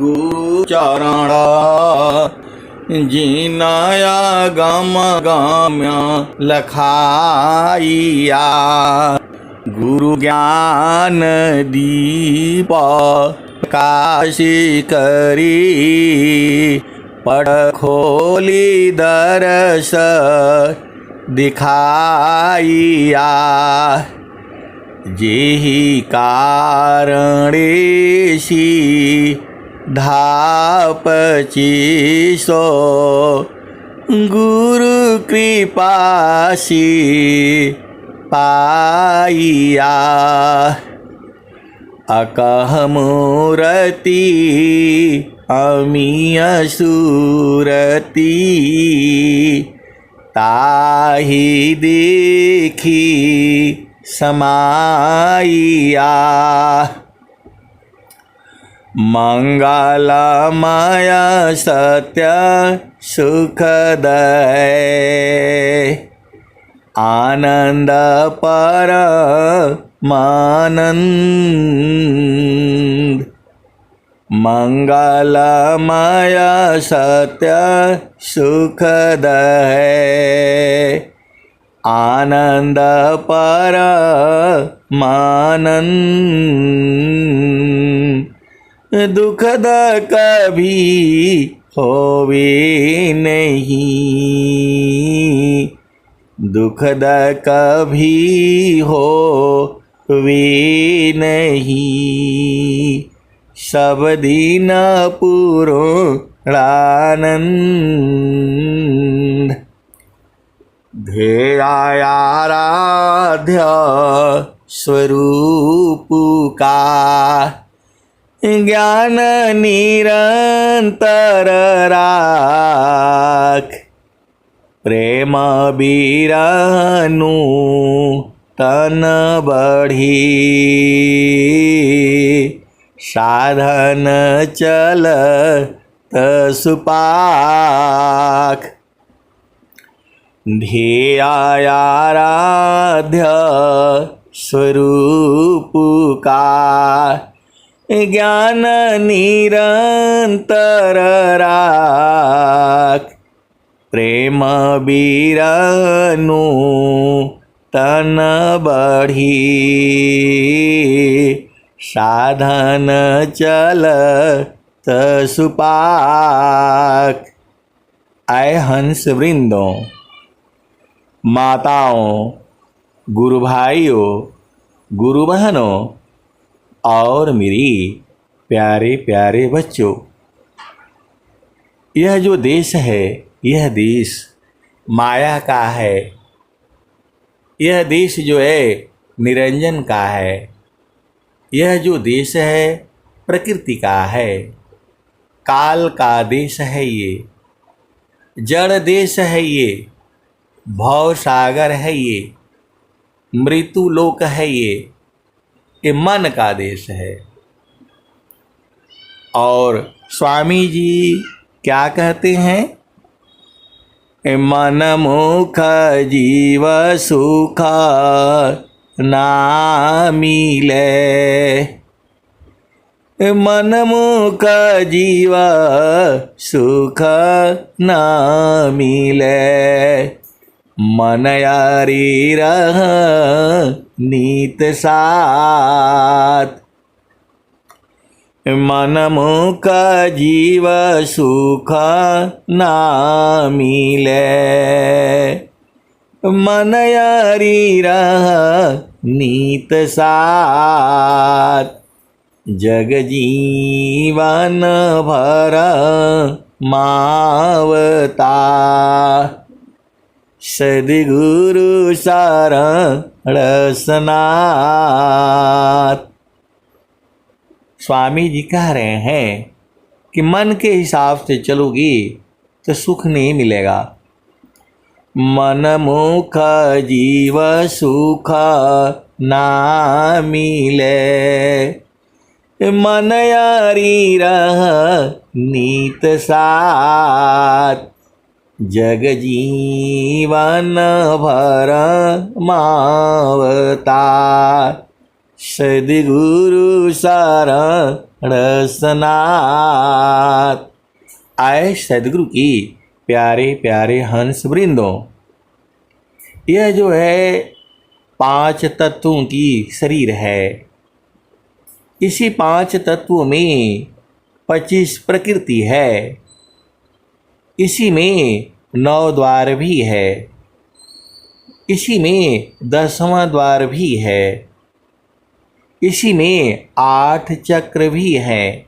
गुरुचरण जिनाया गम गम्य लखाइया गुरु ज्ञान दीप काशी करी पढ़ खोली दरस दिखाइया जेहि कारणेशी धापचिसो गुरु कृपासी पाइया अकह मूरति अमीय सूरति ताहि देखी समाइया मंगलमय सत्य सुखदय आनंद परमानंद मंगलमय सत्य सुखदय आनंद परमानंद दुखद कभी होवे नहीं दुखद कभी होवे नहीं सब दिन पूर्णानंद ध्येयाराध्य स्वरूप का ज्ञान निरंतर राख प्रेम बीरनु तन बढ़ी साधन चल सुपाख ध्येयाराध्य स्वरूप का ज्ञान निरंतर राख प्रेम बीरनु तन बढ़ी साधन चल सुपाक। आए हंस वृंदों, माताओं, गुरु भाइयों, गुरु बहनों और मेरी प्यारे प्यारे बच्चों, यह जो देश है, यह देश माया का है। यह देश जो है निरंजन का है। यह जो देश है प्रकृति का है। काल का देश है ये, जड़ देश है ये, भव सागर है ये, मृत्यु लोक है ये मन का देश है। और स्वामी जी क्या कहते हैं? मन मुख जीव सुख ना मिले, मन मुख जीव सुख न मिले, मन यारी रह नीत साथ। मन मुख जीव सुख न मिले, मन यारी रह नीत साथ। जग जीवन भर मावता, सद्गुरु शरण सनाथ। स्वामी जी कह रहे हैं कि मन के हिसाब से चलोगी तो सुख नहीं मिलेगा। मन मुख जीव सुख ना मिले, मन यारी रह नीत साथ। जग जीवन भर मावता, सद्गुरु शरण सनाथ। आए सद्गुरु की प्यारे प्यारे हंस वृंदों, यह जो है 5 तत्वों की शरीर है। इसी 5 तत्वों में 25 प्रकृति है। इसी में 9 द्वार भी है। इसी में 10वां द्वार भी है। इसी में 8 चक्र भी हैं।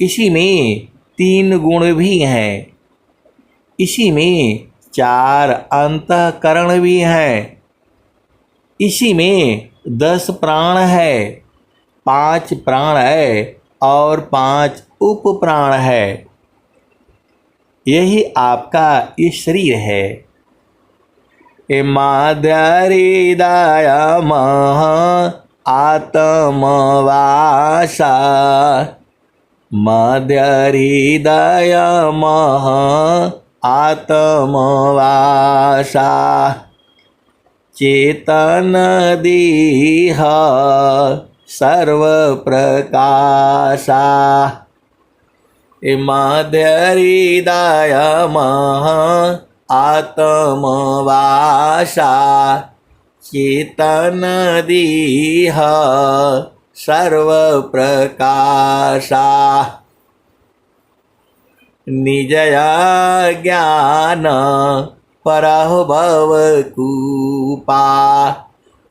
इसी में 3 गुण भी हैं। इसी में 4 अंतःकरण भी हैं। इसी में 10 प्राण है, 5 प्राण है और 5 उप प्राण है। यही आपका ये शरीर है। ए माध्य हृदय मह आत्मवासा, मध्य हृदय मह आत्मवासा, चेतन देह सर्व प्रकाशा। मध्य हृदय मह आत्मवासा, चेतन देह सर्व प्रकाशा। निजया ज्ञान परभव कूपा,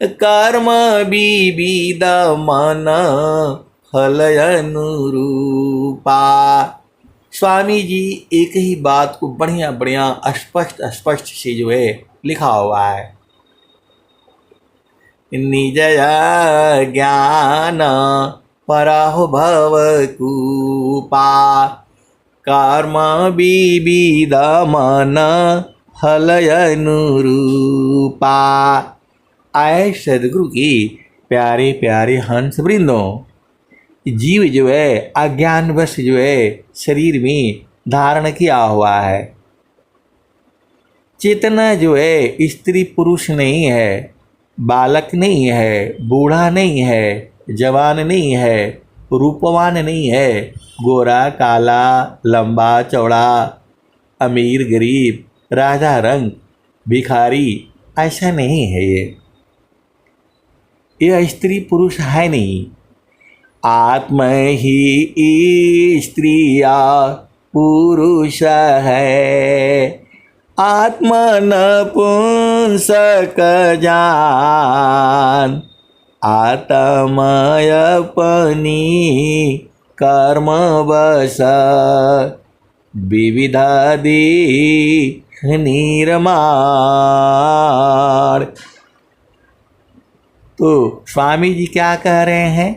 कर्म विविध मन फल अनुरूपा। स्वामी जी एक ही बात को बढ़िया बढ़िया स्पष्ट से जो है लिखा हुआ है। निजया ज्ञान परभव कूपा, कर्म विविध मन फल अनुरूपा। आए सद्गुरु की प्यारे प्यारे हंस वृंदों, जीव जो है अज्ञानवश जो है शरीर में धारण किया हुआ है। चेतना जो है स्त्री पुरुष नहीं है, बालक नहीं है, बूढ़ा नहीं है, जवान नहीं है, रूपवान नहीं है, गोरा काला, लंबा चौड़ा, अमीर गरीब, राजा रंग भिखारी, ऐसा नहीं है। यह स्त्री पुरुष है नहीं। आत्म ही स्त्रिया पुरुष है, आत्म नपुंसक जान, आत्मय अपनी कर्म बस, विविधा देह निर्माण। तो स्वामी जी क्या कह रहे हैं?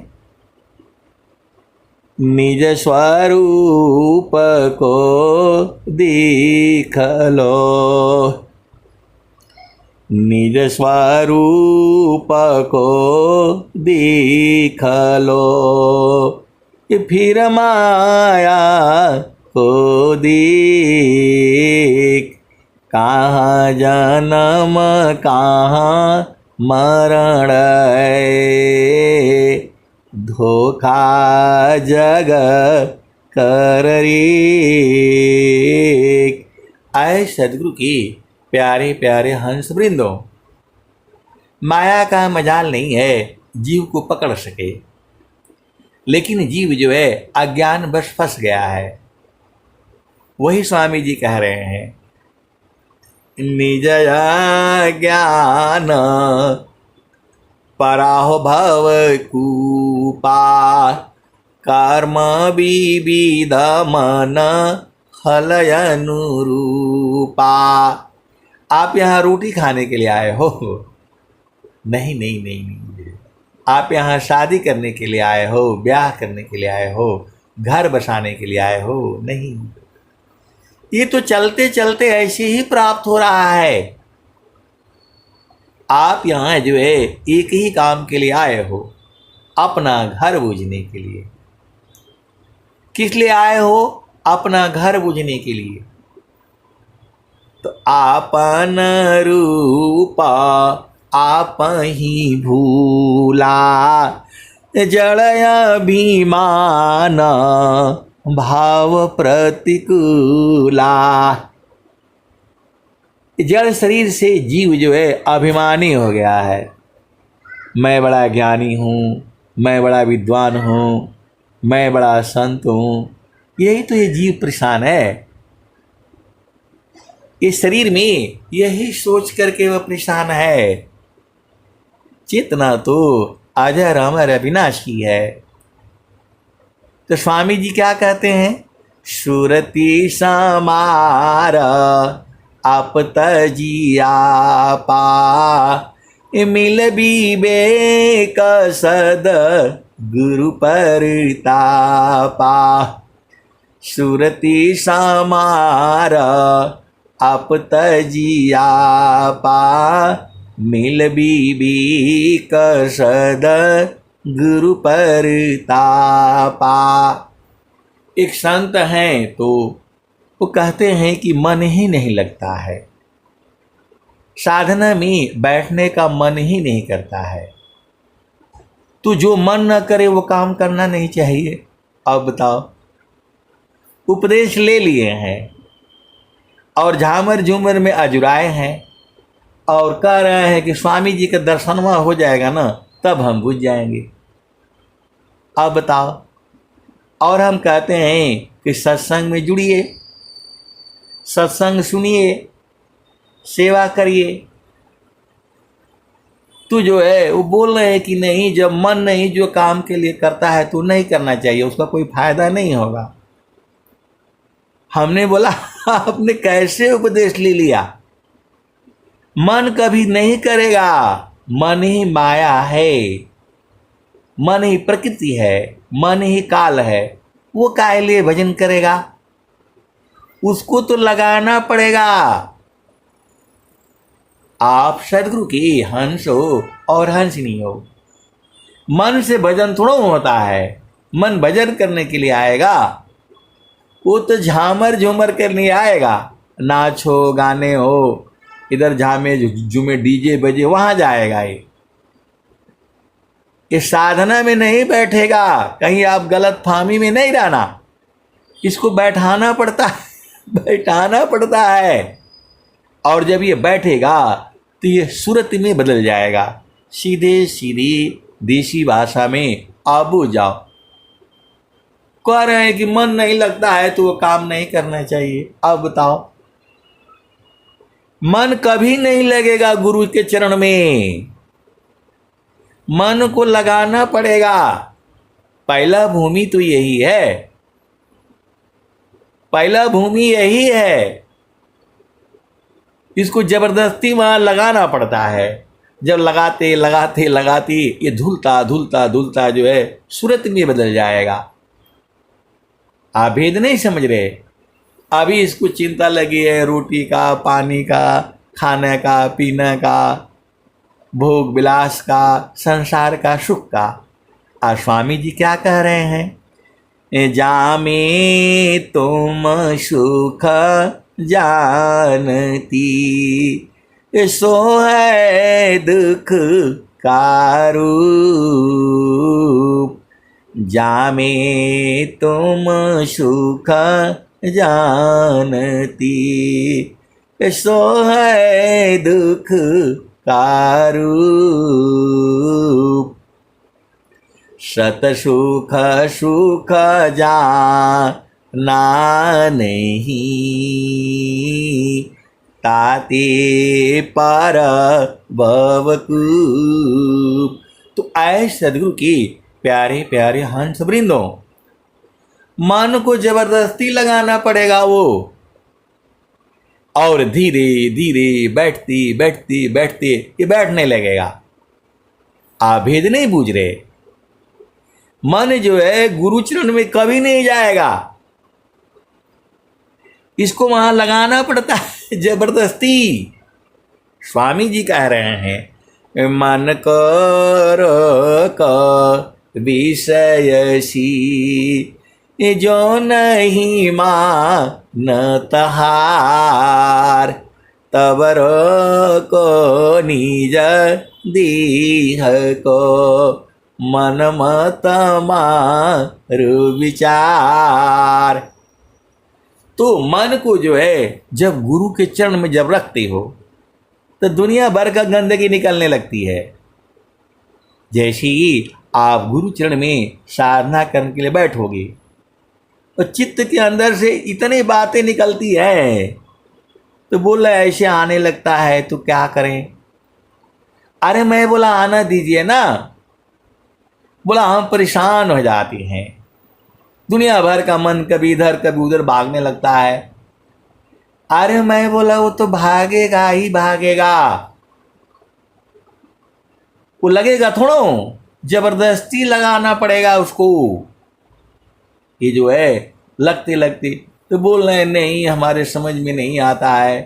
निज स्वरूप को देख लो, निज स्वरूप को देख लो, फिर माया को देख। कहाँ जन्म कहाँ मरण है, धोखा जग कर रे। आए सद्गुरु की प्यारे प्यारे हंस वृंदों, माया का मजाल नहीं है जीव को पकड़ सके, लेकिन जीव जो है अज्ञान बस फंस गया है। वही स्वामी जी कह रहे हैं, निजया ज्ञान पराभव कूपा, कर्म विविध मन फल अनुरूपा। आप यहाँ रोटी खाने के लिए आए हो? नहीं नहीं नहीं नहीं। आप यहाँ शादी करने के लिए आए हो, ब्याह करने के लिए आए हो, घर बसाने के लिए आए हो? नहीं। ये तो चलते चलते ऐसे ही प्राप्त हो रहा है। आप यहाँ जो है एक ही काम के लिए आए हो, अपना घर बूझने के लिए। किस लिए आए हो? अपना घर बूझने के लिए। तो आपन रूपा आप ही भूला, जड़ अभिमान भाव प्रतिकूला। जड़ शरीर से जीव जो है अभिमानी हो गया है। मैं बड़ा ज्ञानी हूँ, मैं बड़ा विद्वान हूँ, मैं बड़ा संत हूँ, यही तो ये जीव परेशान है। इस शरीर में यही सोच करके वह परेशान है। चेतना तो अजर अमर अविनाशी है। तो स्वामी जी क्या कहते हैं? सुरति समार आप तजिया पा, मिल बीबे कसद गुरु परतापा। सुरति समार आप तजिया पा, मिल बीबी कसद गुरु परतापा। एक संत हैं तो वो कहते हैं कि मन ही नहीं लगता है, साधना में बैठने का मन ही नहीं करता है। तो जो मन न करे वो काम करना नहीं चाहिए। अब बताओ, उपदेश ले लिए हैं और झामर झूमर में अजुराए हैं और कह रहे हैं कि स्वामी जी का दर्शनवा हो जाएगा ना तब हम बुझ जाएंगे। अब बताओ, और हम कहते हैं कि सत्संग में जुड़िए, सत्संग सुनिए, सेवा करिए। तू जो है वो बोल रहे हैं कि नहीं, जब मन नहीं जो काम के लिए करता है तो नहीं करना चाहिए, उसका कोई फायदा नहीं होगा। हमने बोला आपने कैसे उपदेश ले लिया? मन कभी नहीं करेगा, मन ही माया है, मन ही प्रकृति है, मन ही काल है। वो काहे लिए भजन करेगा? उसको तो लगाना पड़ेगा। आप सदगुरु के हंस हो और हंसनी हो। मन से भजन थोड़ा होता है। मन भजन करने के लिए आएगा, वो तो झामर झूमर करने आएगा। नाच हो, गाने हो, इधर झामे झूमे डीजे बजे, वहां जाएगा। ये साधना में नहीं बैठेगा। कहीं आप गलत फाहमी में नहीं रहना। इसको बैठाना पड़ता है, बैठाना पड़ता है। और जब ये बैठेगा तो ये सूरत में बदल जाएगा। सीधे सीधी देसी भाषा में आबू जाओ। कह रहे हैं कि मन नहीं लगता है तो वो काम नहीं करना चाहिए। अब बताओ, मन कभी नहीं लगेगा गुरु के चरण में। मन को लगाना पड़ेगा। पहला भूमि तो यही है, पहला भूमि यही है। इसको जबरदस्ती वहां लगाना पड़ता है। जब लगाते लगाते लगाते ये धुलता धुलता धुलता जो है सूरत में बदल जाएगा। आप भेद नहीं समझ रहे। अभी इसको चिंता लगी है रोटी का, पानी का, खाने का, पीने का, भोग विलास का, संसार का, सुख का। और स्वामी जी क्या कह रहे हैं? जामे तुम सुख जानती, सो है दुख का रूप। जामे तुम सुख जानती, सो है दुख का रूप। सत सुख सुख जाना नहीं, ताते पर भवकूप। तो ऐ सदगुरु की प्यारे प्यारे हंस वृंदों, मन को जबरदस्ती लगाना पड़ेगा वो। और धीरे धीरे बैठती बैठती बैठती ये बैठने लगेगा। आप भेद नहीं बूझ रहे। मन जो है गुरु चरण में कभी नहीं जाएगा। इसको वहां लगाना पड़ता है जबरदस्ती। स्वामी जी कह रहे हैं, मन कर विषयसी, जो नहीं मान तहार, तब रोको निज दीह को, मन मत मारु विचार। तो मन को जो है जब गुरु के चरण में जब रखते हो तो दुनिया भर का गंदगी निकलने लगती है। जैसे ही आप गुरु चरण में साधना करने के लिए बैठोगे तो चित्त के अंदर से इतनी बातें निकलती है, तो बोला ऐसे आने लगता है तो क्या करें। अरे मैं बोला आना दीजिए ना। बोला हम परेशान हो जाते हैं, दुनिया भर का मन कभी इधर कभी उधर भागने लगता है। अरे मैं बोला वो तो भागेगा ही भागेगा, वो लगेगा थोड़ो, जबरदस्ती लगाना पड़ेगा उसको। ये जो है लगते लगते तो बोल रहे नहीं हमारे समझ में नहीं आता है।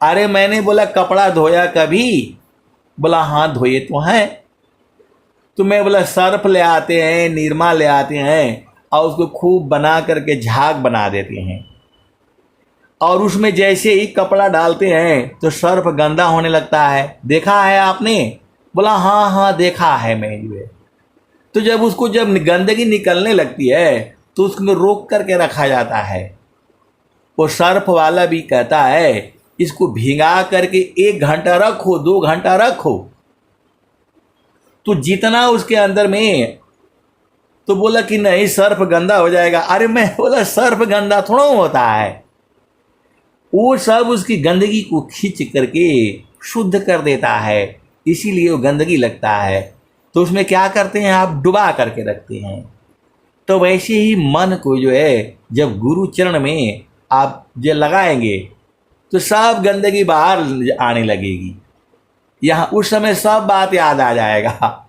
अरे मैंने बोला कपड़ा धोया कभी। बोला हाँ धोए तो हैं। तो मैं बोला सर्फ ले आते हैं, निरमा ले आते हैं और उसको खूब बना करके झाग बना देते हैं, और उसमें जैसे ही कपड़ा डालते हैं तो सर्फ गंदा होने लगता है। देखा है आपने? बोला हाँ हाँ देखा है मैं जो है। तो जब उसको जब गंदगी निकलने लगती है तो उसको रोक करके रखा जाता है। वो सर्फ वाला भी कहता है इसको भिगा करके 1 घंटा रखो, 2 घंटा रखो, तो जितना उसके अंदर में। तो बोला कि नहीं सर्फ गंदा हो जाएगा। अरे मैं बोला सर्फ गंदा थोड़ा होता है, वो सब उसकी गंदगी को खींच करके शुद्ध कर देता है, इसीलिए वो गंदगी लगता है। तो उसमें क्या करते हैं आप डुबा करके रखते हैं। तो वैसे ही मन को जो है जब गुरु चरण में आप जो लगाएंगे तो सब गंदगी बाहर आने लगेगी। यहाँ उस समय सब बात याद आ जाएगा।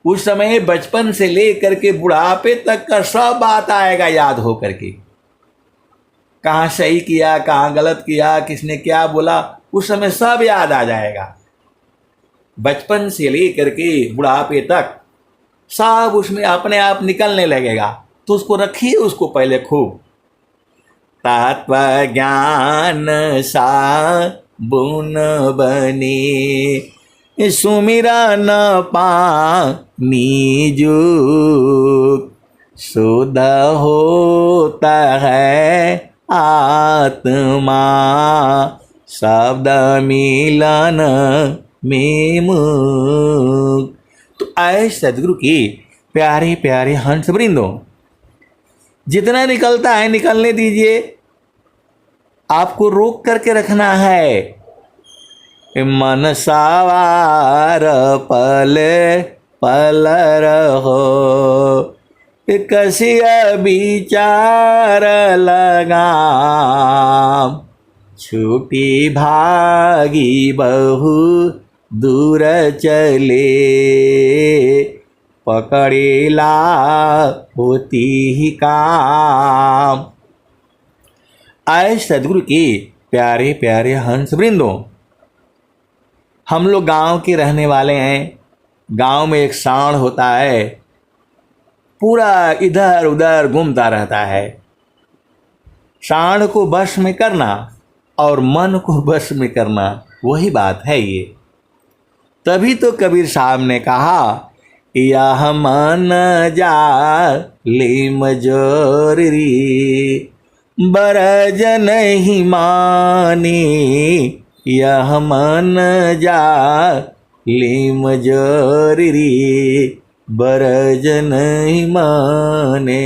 उस समय बचपन से लेकर के बुढ़ापे तक का सब बात आएगा याद हो करके। कहाँ सही किया, कहाँ गलत किया, किसने क्या बोला, उस समय सब याद आ जाएगा। बचपन से लेकर के बुढ़ापे तक सब उसमें अपने आप निकलने लगेगा। तो उसको रखिए, उसको पहले खूब। तत्व ज्ञान सा बुन बनी, सुमिरन पानी जुग, शुद्ध होता है आत्मा, शब्द मिलन में मुक्त। तो आए सदगुरु की प्यारे प्यारे हंस वृंदों, जितना निकलता है निकलने दीजिए, आपको रोक करके रखना है। मन सवार पल पल रहो, कसिया विचार लगा, छूटी भागी बहु दूर चले, पकड़ेला होती ही काम। आए सदगुरु के प्यारे प्यारे हंस वृंदों, हम लोग गांव के रहने वाले हैं। गांव में एक सांड होता है, पूरा इधर उधर घूमता रहता है। सांड को वश में करना और मन को वश में करना वही बात है ये। तभी तो कबीर साहब ने कहा, यह मन जाले मजोरी, बरज नहीं माने, यह मन जाले मजोरी, बरज नहीं माने।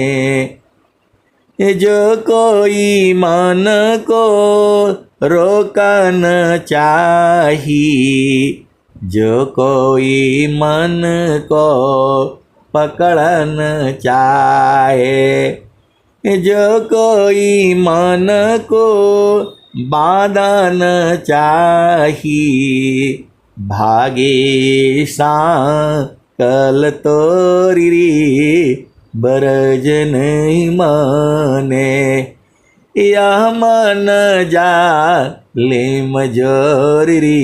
जो कोई मन को रोकन चाही, जो कोई मन को पकड़न चाहे, जो कोई मन को बांधन चाही, भागे सांकल तोरी, बरज नहीं माने। यह मन जाले मजोरी,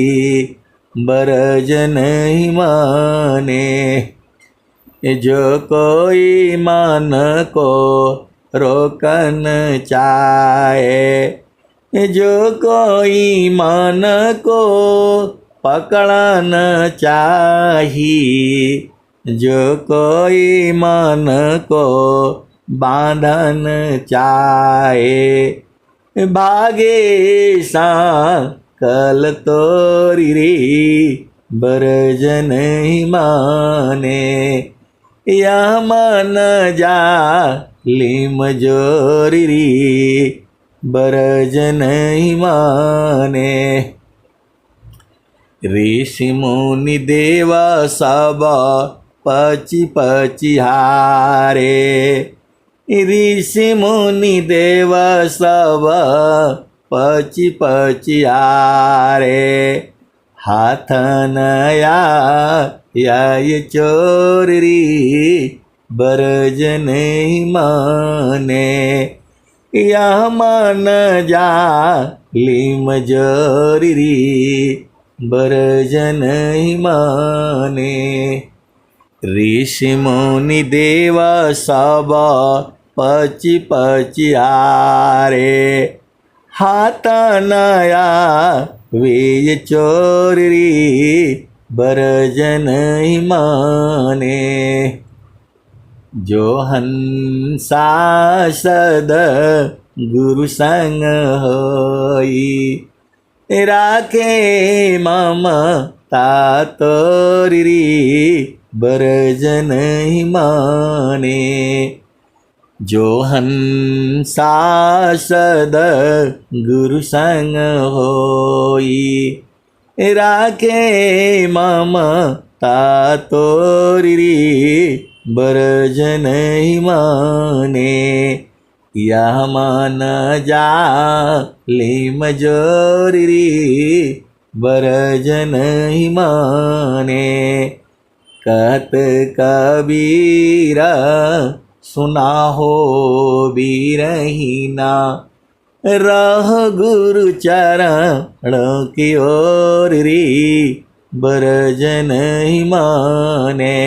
बरज नहीं माने। जो कोई मन को रोकन चाहे, जो कोई मन को पकड़न चाहिए, जो कोई मन को बांधन चाहे, भागे सा कल तोरी रे बरज नहीं माने, यह मन जा लिम जोरी रे बरज नहीं माने। ऋषि मुनि देवा सब पची पची हारे, ऋषि मुनि देव सब पची पची हारे, हाथ नया ये चोरी बरज नहीं माने, यह मन जा लिम जोरी बरज नहीं माने। ऋषि मुनि देवा सब पची पची हारे, हाथ नया वे चोरी बरज नहीं माने। जो हंसा सद गुरु संग होई, राखे ममता तोरी बरज नहीं माने। जो हंसा सद गुरु संग होई, राखे ममता तोरी बरज नहीं माने, यह मन जा लिम जोरी बरज नहीं माने। कहत कबीरा सुना हो बीरहीना, रह गुरु चरण की ओर रे बरज नहीं माने,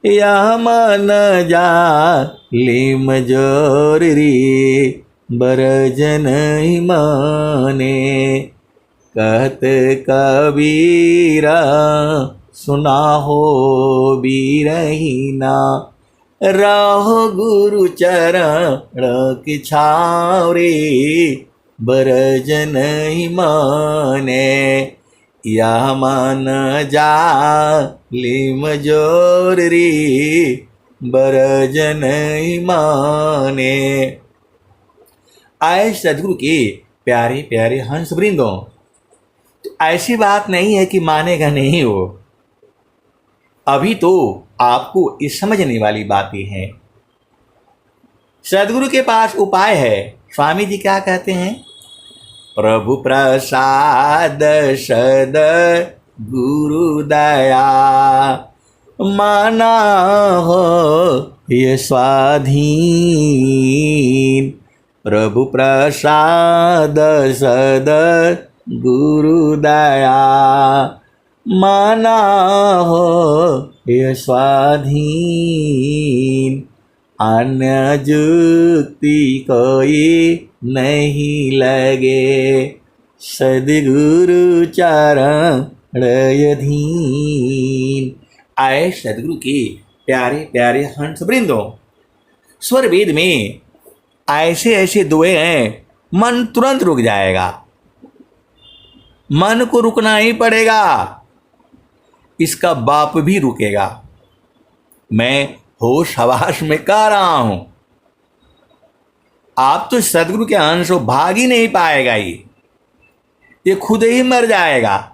यह मन जा लिम जोरी बरज नहीं माने। कहत कबीरा सुना हो बीरहीना, रहो गुरु चरण की छाँव रे बरज नहीं माने, यह मन जा लिम जोर रे बरज नहीं माने। आए सदगुरु के प्यारे प्यारे हंस वृंदों, तो ऐसी बात नहीं है कि मानेगा नहीं वो, अभी तो आपको इस समझने वाली बातें हैं। सदगुरु के पास उपाय है। स्वामी जी क्या कहते हैं? प्रभु प्रसाद सद गुरु दया, माना हो ये स्वाधीन। प्रभु प्रसाद सद गुरु दया, माना हो ये स्वाधीन। अन्य जुक्ति कोई नहीं लगे, सदगुरु चरण अधीन। आए सदगुरु के प्यारे प्यारे हंस वृंदों, स्वर वेद में ऐसे ऐसे दुए हैं, मन तुरंत रुक जाएगा। मन को रुकना ही पड़ेगा, इसका बाप भी रुकेगा। मैं होश हवास में कह रहा हूं, आप तो सदगुरु के अंश हो, भाग ही नहीं पाएगा। ये खुद ही मर जाएगा,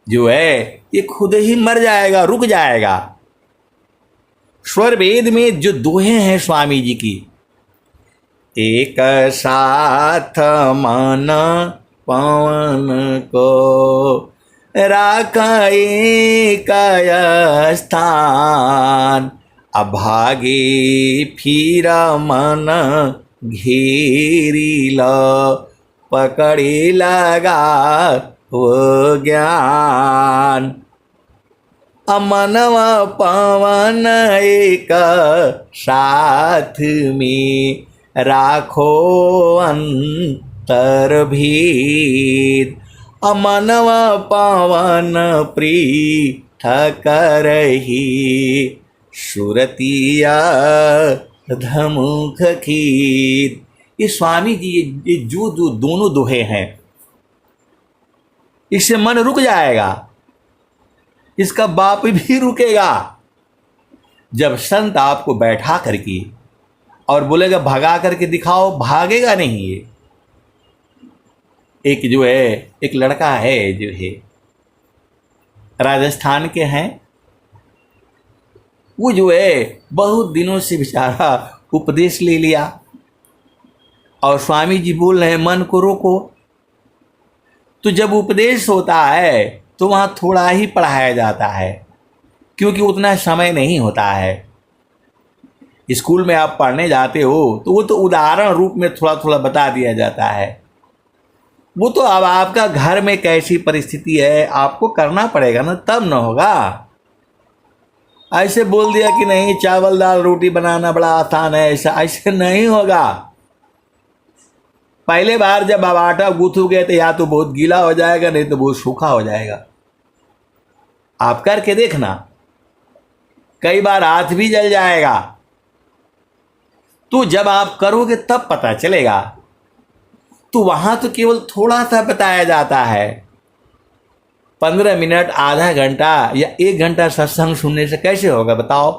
जो है ये खुद ही मर जाएगा, रुक जाएगा। स्वर वेद में जो दोहे हैं स्वामी जी की, एक साथ मन पवन को राखे काय स्थान, अभागे फिर मन घेरी लो, पकड़े लगा वो ज्ञान। अमनवा पवन एक साथ में राखो अंतर भेद, अमनव पावन पृथक करही, सुरतिया धमुख खीद। ये स्वामी जी ये जो दोनों दोहे हैं, इससे मन रुक जाएगा, इसका बाप भी रुकेगा। जब संत आपको बैठा करके और बोलेगा भगा करके दिखाओ, भागेगा नहीं। ये एक जो है, एक लड़का है जो है राजस्थान के हैं, वो जो है बहुत दिनों से बेचारा उपदेश ले लिया, और स्वामी जी बोल रहे हैं मन को रोको। तो जब उपदेश होता है तो वहाँ थोड़ा ही पढ़ाया जाता है, क्योंकि उतना समय नहीं होता है। स्कूल में आप पढ़ने जाते हो तो वो तो उदाहरण रूप में थोड़ा थोड़ा बता दिया जाता है। वो तो अब आपका घर में कैसी परिस्थिति है आपको करना पड़ेगा ना, तब न होगा। ऐसे बोल दिया कि नहीं चावल दाल रोटी बनाना बड़ा आसान है, ऐसे नहीं होगा। पहले बार जब आप आटा गूंथोगे तो या तो बहुत गीला हो जाएगा, नहीं तो बहुत सूखा हो जाएगा। आप करके देखना, कई बार हाथ भी जल जाएगा। तो जब आप करोगे तब पता चलेगा। तो वहां तो केवल थोड़ा सा बताया जाता है। 15 मिनट, आधा घंटा या 1 घंटा सत्संग सुनने से कैसे होगा बताओ।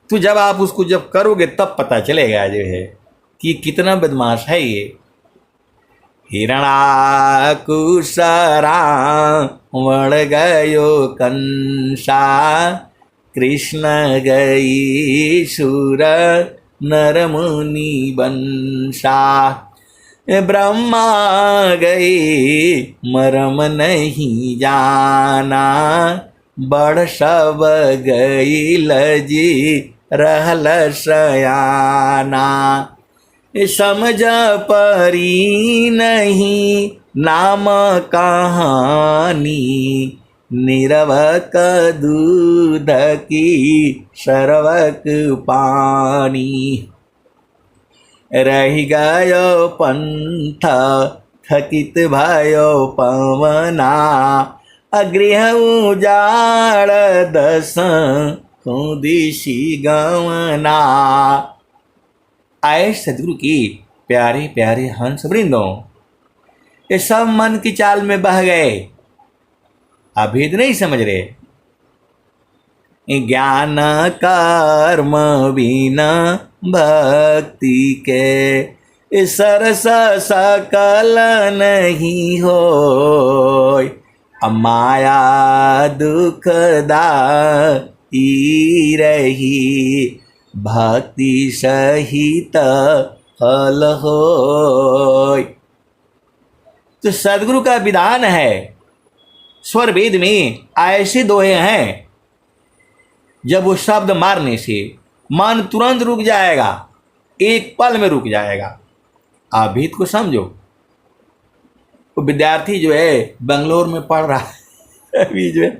तो जब आप उसको जब करोगे तब पता चलेगा जो है कि कितना बदमाश है ये। हिरणाकुशरा वण गयो कंसा, कृष्ण गई सुर नर मुनि बंसा, ब्रह्मा गई मरम नहीं जाना, बड़ सब गई लजी रहल सयाना, समझ परी नहीं नाम कहानी, निरवक दूध की सरवक पानी, रही गयो पंथ थकित भयो पवना, अगृह उजाड़ दस दिशी गवना। आए सदगुरु की प्यारे प्यारे हंस वृंदों, ये सब मन की चाल में बह गए, अभेद नहीं समझ रहे। ज्ञान कर्म बिना भक्ति के, सरस सकल नहीं हो, माया दुखदाई रही, भक्ति सहित फल होय। तो सदगुरु का विधान है, स्वर वेद में ऐसे दोहे हैं, जब वो शब्द मारने से मन तुरंत रुक जाएगा, एक पल में रुक जाएगा। आप भी को समझो। वो विद्यार्थी जो है बंगलोर में पढ़ रहा है अभी जो है,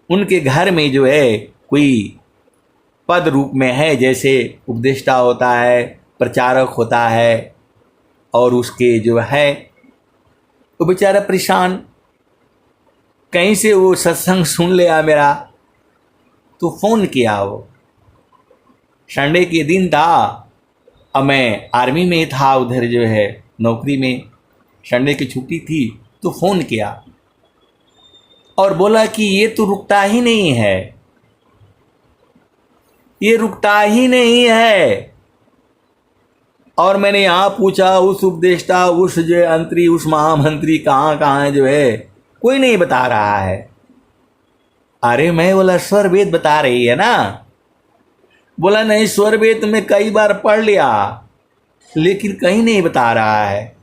उनके घर में जो है कोई पद रूप में है, जैसे उपदेष्टा होता है, प्रचारक होता है, और उसके जो है वो बेचारा परेशान, कहीं से वो सत्संग सुन लिया मेरा, तो फ़ोन किया। वो संडे के दिन था, अब मैं आर्मी में था, उधर जो है नौकरी में, संडे की छुट्टी थी, तो फ़ोन किया और बोला कि ये तो रुकता ही नहीं है, ये रुकता ही नहीं है। और मैंने यहाँ पूछा उस उपदेष्टा, उस जो अंतरी, उस महामंत्री कहाँ जो है, कोई नहीं बता रहा है। अरे मैं बोला स्वर वेद बता रही है ना। बोला नहीं, स्वर वेद में कई बार पढ़ लिया लेकिन कहीं नहीं बता रहा है।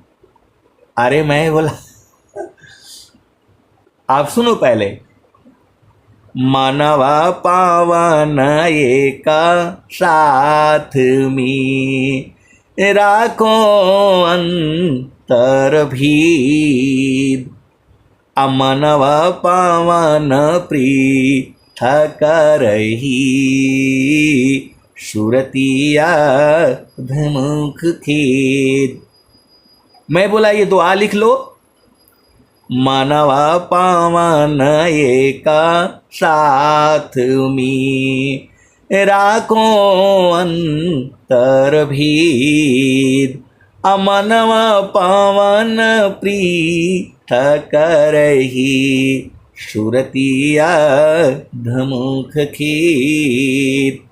अरे मैं बोला आप सुनो पहले, मानवा पावन एक साथ में, राखो अंतर भेद, अमनव पावन पृथक करही, सुरतिया धमुख खेद। मैं बोला ये दुआ लिख लो। मनवा पावन एका साथ में, राखो अंतर भेद। अमनवा पावन प्रीत करही, सुरतिया धमुख खेद।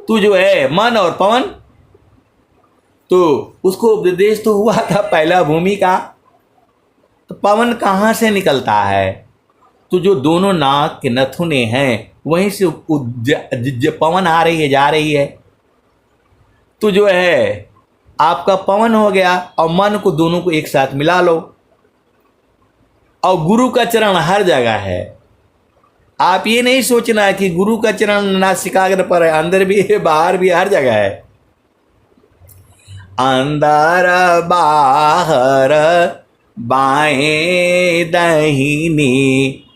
तू जो है मन और पवन, तो उसको उपदेश तो हुआ था पहला भूमि का, तो पवन कहाँ से निकलता है? तो जो दोनों नाक के नथुने हैं वहीं से पवन आ रही है, जा रही है। तो जो है आपका पवन हो गया, और मन को दोनों को एक साथ मिला लो। और गुरु का चरण हर जगह है। आप ये नहीं सोचना है कि गुरु का चरण नासिकाग्र पर है, अंदर भी है, बाहर भी, हर जगह है। अंदर बाहर बाएं दाहिने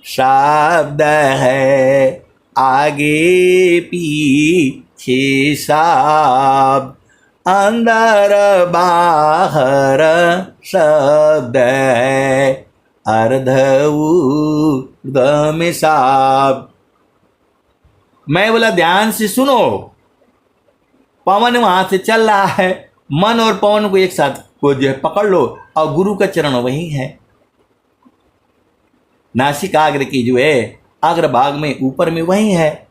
शब्द है, आगे पीछे शब्द। अंदर बाहर शब्द है, अर्ध ऊर्ध्व में शब्द। मैं बोला ध्यान से सुनो। पवन वहां से चल रहा है, मन और पवन को एक साथ को जो है पकड़ लो, और गुरु का चरण वही है। नासिकाग्र की जो है अग्रभाग में ऊपर में वही है।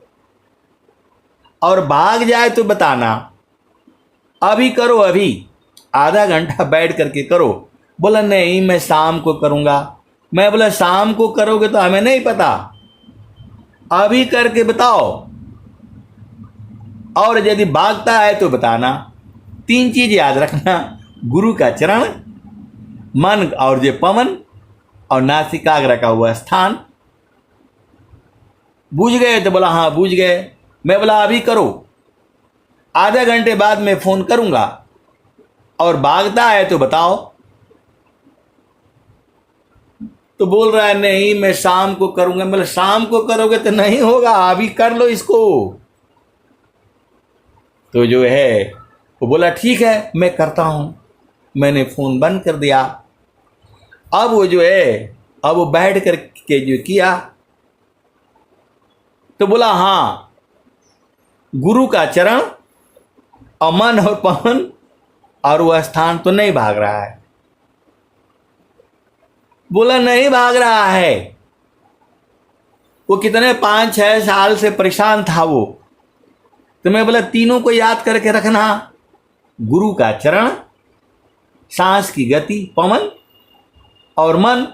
और भाग जाए तो बताना। अभी करो, अभी आधा घंटा बैठ करके करो। बोला नहीं मैं शाम को करूंगा। मैं बोला शाम को करोगे तो हमें नहीं पता, अभी करके बताओ। और यदि भागता है तो बताना। 3 चीज याद रखना, गुरु का चरण, मन और जो पवन, और नासिकाग्र का हुआ स्थान। बूझ गए तो बोला हाँ बूझ गए। मैं बोला अभी करो, आधा घंटे बाद मैं फोन करूंगा, और भागता है तो बताओ। तो बोल रहा है नहीं मैं शाम को करूंगा। मतलब शाम को करोगे तो नहीं होगा, अभी कर लो इसको। तो जो है वो बोला ठीक है मैं करता हूं। मैंने फोन बंद कर दिया। अब वो जो है अब वो बैठ कर के जो किया, तो बोला हाँ गुरु का चरण और मन और पवन और वह स्थान तो नहीं भाग रहा है। बोला नहीं भाग रहा है। वो कितने 5-6 साल से परेशान था वो। तो मैं बोला तीनों को याद करके रखना, गुरु का चरण, सांस की गति पवन और मन,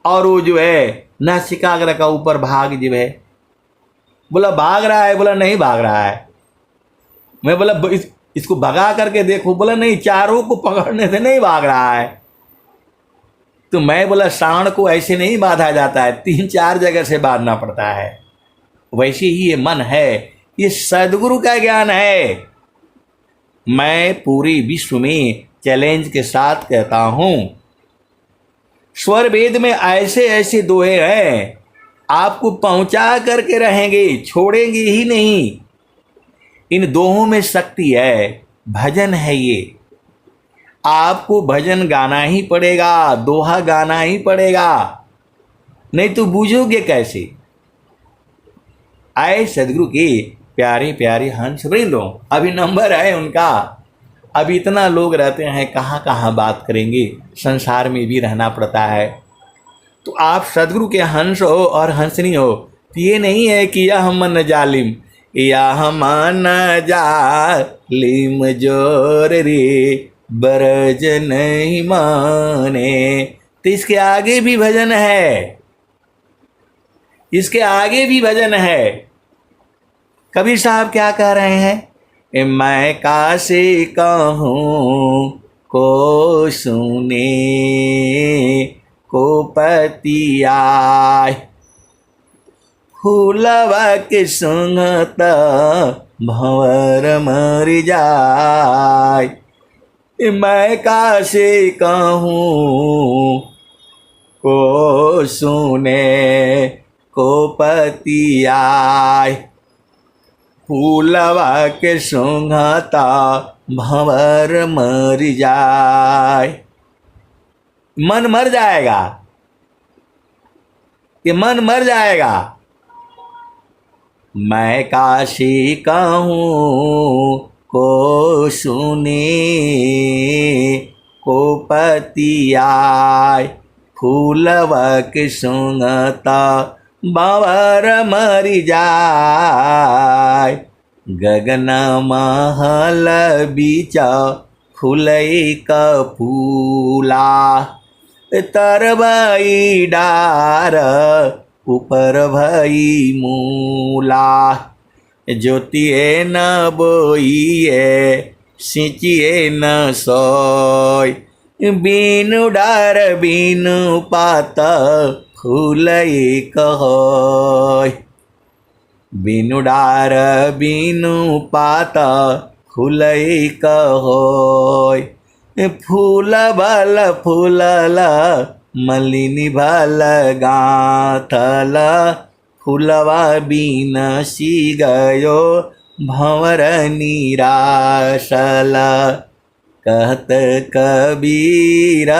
और वो जो है नासिकाग्र का ऊपर भाग जो है। बोला भाग रहा है। बोला नहीं भाग रहा है। मैं बोला इसको भगा करके देखो। बोला नहीं, चारों को पकड़ने से नहीं भाग रहा है। तो मैं बोला सांड को ऐसे नहीं बांधा जाता है, 3-4 जगह से बांधना पड़ता है। वैसे ही ये मन है, ये सदगुरु का ज्ञान है। मैं पूरे विश्व में चैलेंज के साथ कहता हूं, स्वर वेद में ऐसे ऐसे दोहे हैं, आपको पहुंचा करके रहेंगे, छोड़ेंगे ही नहीं। इन दोहों में शक्ति है, भजन है ये। आपको भजन गाना ही पड़ेगा, दोहा गाना ही पड़ेगा, नहीं तो बूझोगे कैसे। आए सदगुरु के प्यारे प्यारे हंस वृंदों, अभी नंबर है उनका। अभी इतना लोग रहते हैं, कहाँ कहाँ बात करेंगे, संसार में भी रहना पड़ता है। तो आप सदगुरु के हंस हो और हंसनी हो, तो ये नहीं है कि यह मन जालिम, या मन जालिम जोर रे बरज नहीं माने। तो इसके आगे भी भजन है, इसके आगे भी भजन है। कबीर साहब क्या कह रहे हैं, मैं कासे कहूँ को सुने को पति आए, फूलवा के सुनत भंवर मर जाए। मैं कासे कहूँ को सुने को पति आए, फूलवा के सूंघता भंवर मर जाए। मन मर जाएगा, ये मन मर जाएगा। मैं काशी कहूँ को सुने को पति आय, फूलवा के सूंघता भंवर मर जाय। गगन महल बीचा फूलई का फूला, तरबई डार ऊपर भई मूला। ज्योतिए न बोइए सिंचिए न सोय, बीनु डार बीनु पात फूलई कहोय। बीनु डार बीनु पात फूलई कहोय। फूल बल फूलल मलिनी भल गाथल, फूलवा बीन सी गयो भंवर निराशल। कहत कबीर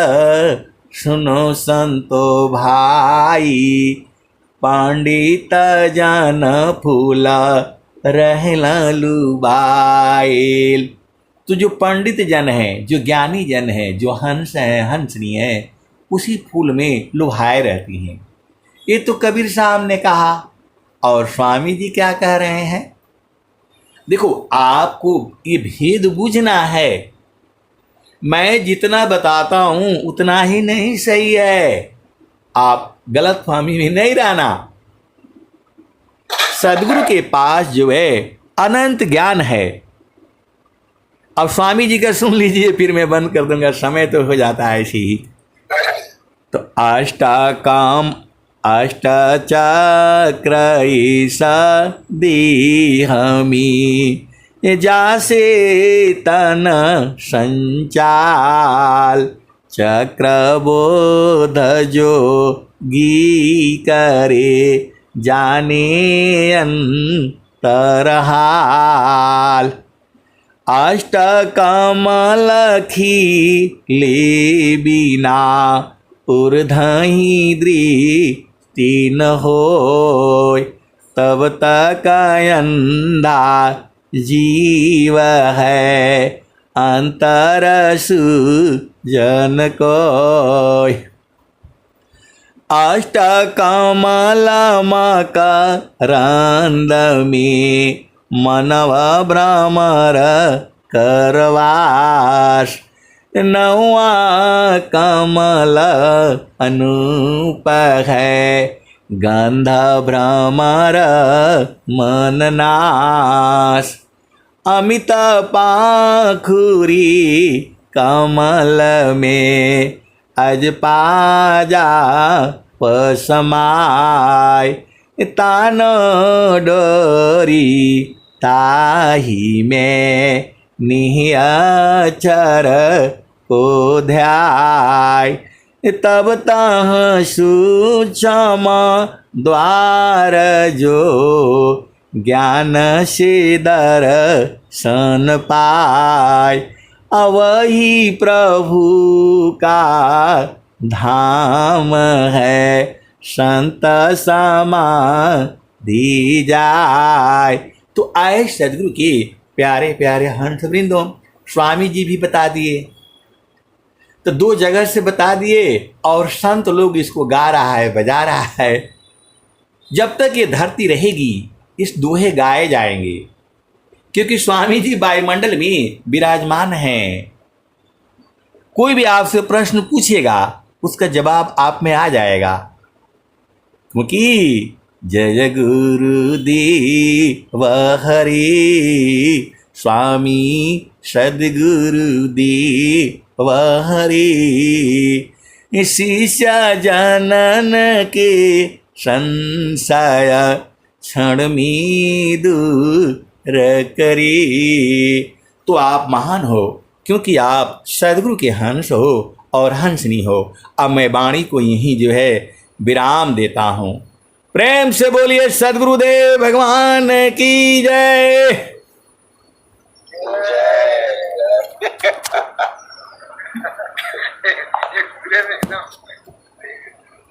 सुनो संतो भाई, पंडित जन फूला रहला लुबाइल। तो जो पंडित जन है, जो ज्ञानी जन है, जो हंस है, हंसनी है, उसी फूल में लुभाए रहती हैं। ये तो कबीर साहब ने कहा। और स्वामी जी क्या कह रहे हैं? देखो, आपको ये भेद बूझना है। मैं जितना बताता हूं उतना ही नहीं सही है, आप गलत फहमी में नहीं रहना। सदगुरु के पास जो है अनंत ज्ञान है। अब स्वामी जी का सुन लीजिए, फिर मैं बंद कर दूंगा, समय तो हो जाता है ऐसे ही। तो अष्टाकाम अष्टचक्र ईसा दीहमी, जासे तन संचाल। चक्रबोध जोगी करे, जाने अंतरहाल। अष्टकमल खिले बिना, ऊर्ध्वहि दृष्टि न होय। तब तक अंधा जीव है, अंतर सुजन कोय। अष्टकमल मकरंद में, मनवा भ्रमर करवास। नौवा कमल अनूप है, गंध भ्रमर मननाश। अमित पाखुरी कमल में, अजपाजा पसमाय। तान डोरी ताही में, निहचर को ध्याय। तब तह सूक्ष्म द्वार जो, ज्ञान से दर्शन पाय। अवही प्रभु का धाम है, संत समाधि जाय। तो आए सदगुरु के प्यारे प्यारे हंस वृंदों, स्वामी जी भी बता दिए, तो दो जगह से बता दिए, और संत लोग इसको गा रहा है, बजा रहा है। जब तक ये धरती रहेगी इस दोहे गाए जाएंगे, क्योंकि स्वामी जी वायुमंडल में विराजमान हैं। कोई भी आपसे प्रश्न पूछेगा उसका जवाब आप में आ जाएगा, क्योंकि जय गुरुदेव हरि, स्वामी सद्गुरुदेव हरि। शिष्य जनन के संशय क्षण में दूर करी। तो आप महान हो क्योंकि आप सदगुरु के हंस हो और हंसनी हो। अब मैं वाणी को यहीं जो है विराम देता हूँ। प्रेम से बोलिए सदगुरुदेव भगवान की जय। जय